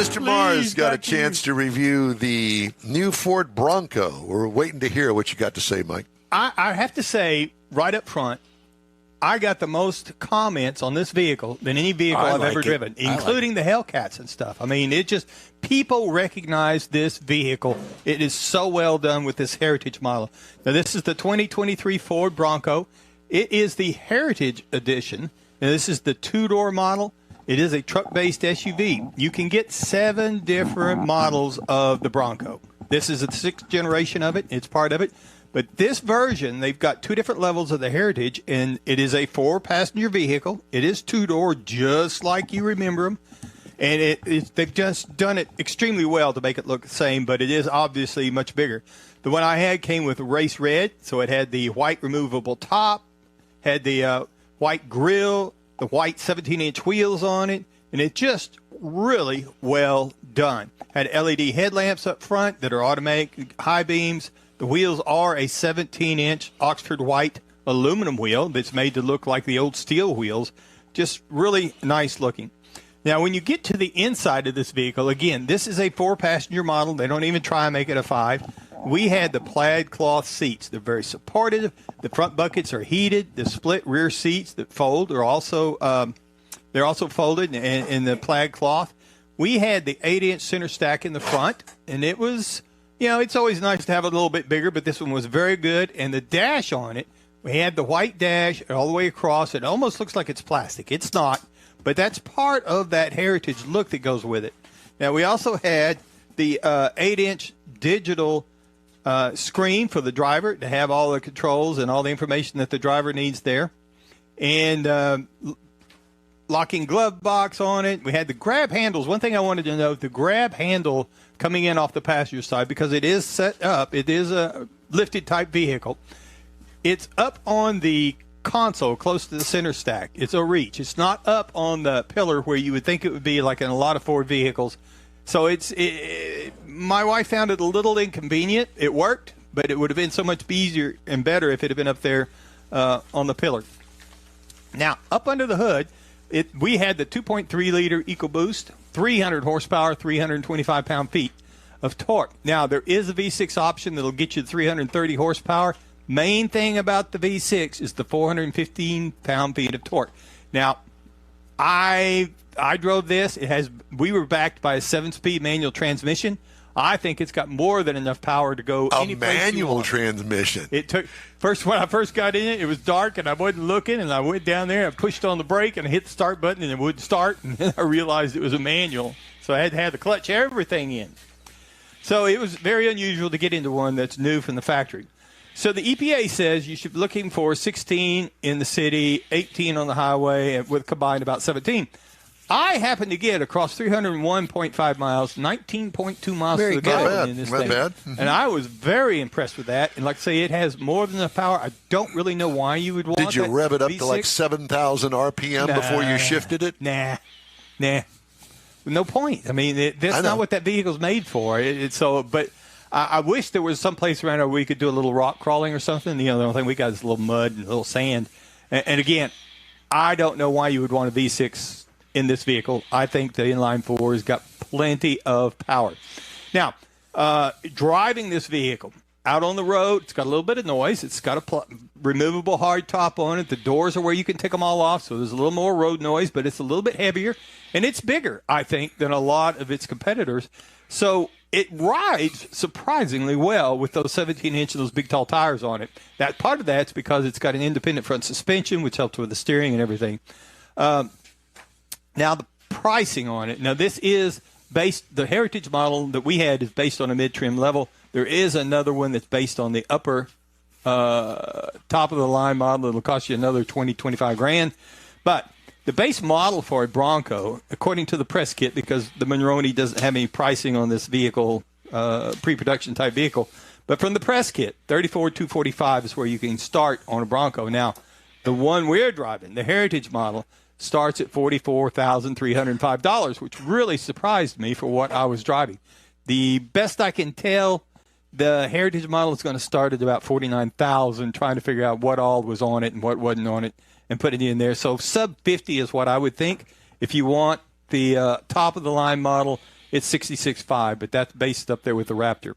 Mr. Mars got a chance to review the new Ford Bronco. We're waiting to hear what you got to say, Mike. I have to say, right up front, I got the most comments on this vehicle than any vehicle I've ever driven, including the Hellcats and stuff. I mean, people recognize this vehicle. It is so well done with this Heritage model. Now, this is the 2023 Ford Bronco. It is the Heritage Edition. Now, this is the two-door model. It is a truck-based SUV. You can get 7 different models of the Bronco. This is the 6th generation of it. It's part of it. But this version, they've got 2 different levels of the Heritage, and it is a 4-passenger vehicle. It is 2-door, just like you remember them. And they've just done it extremely well to make it look the same, but it is obviously much bigger. The one I had came with race red, so it had the white removable top, had the white grille, the white 17-inch wheels on it, and it's just really well done. Had LED headlamps up front that are automatic high beams. The wheels are a 17-inch Oxford white aluminum wheel that's made to look like the old steel wheels. Just really nice looking. Now, when you get to the inside of this vehicle, again, this is a 4-passenger model. They don't even try and make it a 5. We had the plaid cloth seats. They're very supportive. The front buckets are heated. The split rear seats that fold are also folded in the plaid cloth. We had the 8-inch center stack in the front, and it was, it's always nice to have a little bit bigger, but this one was very good. And the dash on it, we had the white dash all the way across. It almost looks like it's plastic. It's not, but that's part of that Heritage look that goes with it. Now, we also had the 8-inch digital screen for the driver to have all the controls and all the information that the driver needs there. And locking glove box on it. We had the grab handles. One thing I wanted to note, the grab handle coming in off the passenger side, because it is set up, it is a lifted type vehicle. It's up on the console close to the center stack. It's a reach. It's not up on the pillar where you would think it would be like in a lot of Ford vehicles. So my wife found it a little inconvenient. It worked, but it would have been so much easier and better if it had been up there on the pillar. Now, up under the hood, we had the 2.3-liter EcoBoost, 300 horsepower, 325 pound-feet of torque. Now, there is a V6 option that will get you 330 horsepower. Main thing about the V6 is the 415 pound-feet of torque. Now, I drove this. We were backed by a 7-speed manual transmission. I think it's got more than enough power to go any place you want. A manual transmission. When I first got in it, it was dark, and I wasn't looking, and I went down there, and I pushed on the brake, and I hit the start button, and it wouldn't start, and then I realized it was a manual. So I had to have the clutch, everything in. So it was very unusual to get into one that's new from the factory. So the EPA says you should be looking for 16 in the city, 18 on the highway, with combined about 17. I happened to get across 301.5 miles, 19.2 miles to the gallon in this thing. Bad. Mm-hmm. And I was very impressed with that. And like I say, it has more than enough power. I don't really know why you would want that. Did you rev it up to like 7,000 RPM before you shifted it? Nah. No point. I mean, that's not what that vehicle's made for. But I wish there was some place around here where we could do a little rock crawling or something. The only thing we got is a little mud and a little sand. And again, I don't know why you would want a V6 in this vehicle. I think the inline 4 has got plenty of power. Now, driving this vehicle out on the road, it's got a little bit of noise. It's got a removable hard top on it. The doors are where you can take them all off, so there's a little more road noise, but it's a little bit heavier. And it's bigger, I think, than a lot of its competitors. So it rides surprisingly well with those 17-inch, those big, tall tires on it. That part of that's because it's got an independent front suspension, which helps with the steering and everything. Now, the pricing on it. Now, this is the Heritage model that we had is based on a mid-trim level. There is another one that's based on the upper top-of-the-line model. It'll cost you another $20,000-$25,000. But the base model for a Bronco, according to the press kit, because the Monroney doesn't have any pricing on this vehicle, pre-production type vehicle, but from the press kit, $34,245 is where you can start on a Bronco. Now, the one we're driving, the Heritage model, starts at $44,305, which really surprised me for what I was driving. The best I can tell, the Heritage model is going to start at about $49,000, trying to figure out what all was on it and what wasn't on it and put it in there. So sub 50 is what I would think. If you want the top-of-the-line model, it's 66.5, but that's based up there with the Raptor.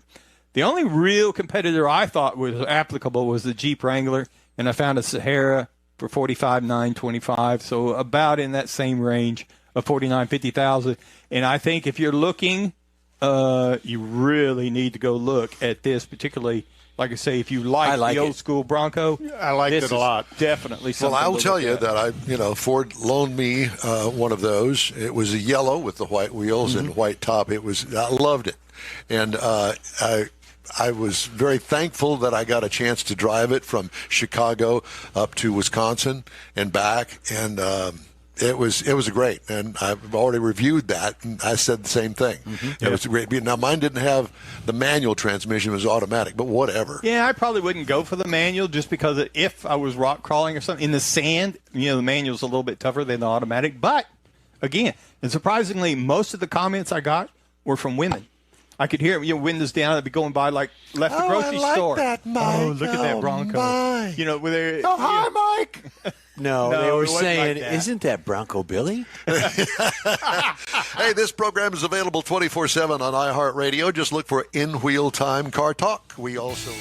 The only real competitor I thought was applicable was the Jeep Wrangler, and I found a Sahara for $45,925, so about in that same range of $49,000, $50,000. And I think if you're looking, you really need to go look at this, particularly, like I say, if you like the old school Bronco. I liked it a lot. Definitely something. Well, I'll tell you that Ford loaned me one of those. It was a yellow with the white wheels and white top. I loved it, and I was very thankful that I got a chance to drive it from Chicago up to Wisconsin and back, and it was great. And I've already reviewed that, and I said the same thing. It was great. Now, mine didn't have the manual transmission; it was automatic. But whatever. Yeah, I probably wouldn't go for the manual just because if I was rock crawling or something in the sand, the manual's a little bit tougher than the automatic. But again, and surprisingly, most of the comments I got were from women. I could hear windows down. I'd be going by left the grocery store. That, Mike. Oh, look at that Bronco. Mike. Hi, Mike. No, they were saying, isn't that Bronco Billy? Hey, this program is available 24/7 on iHeartRadio. Just look for In Wheel Time Car Talk. We also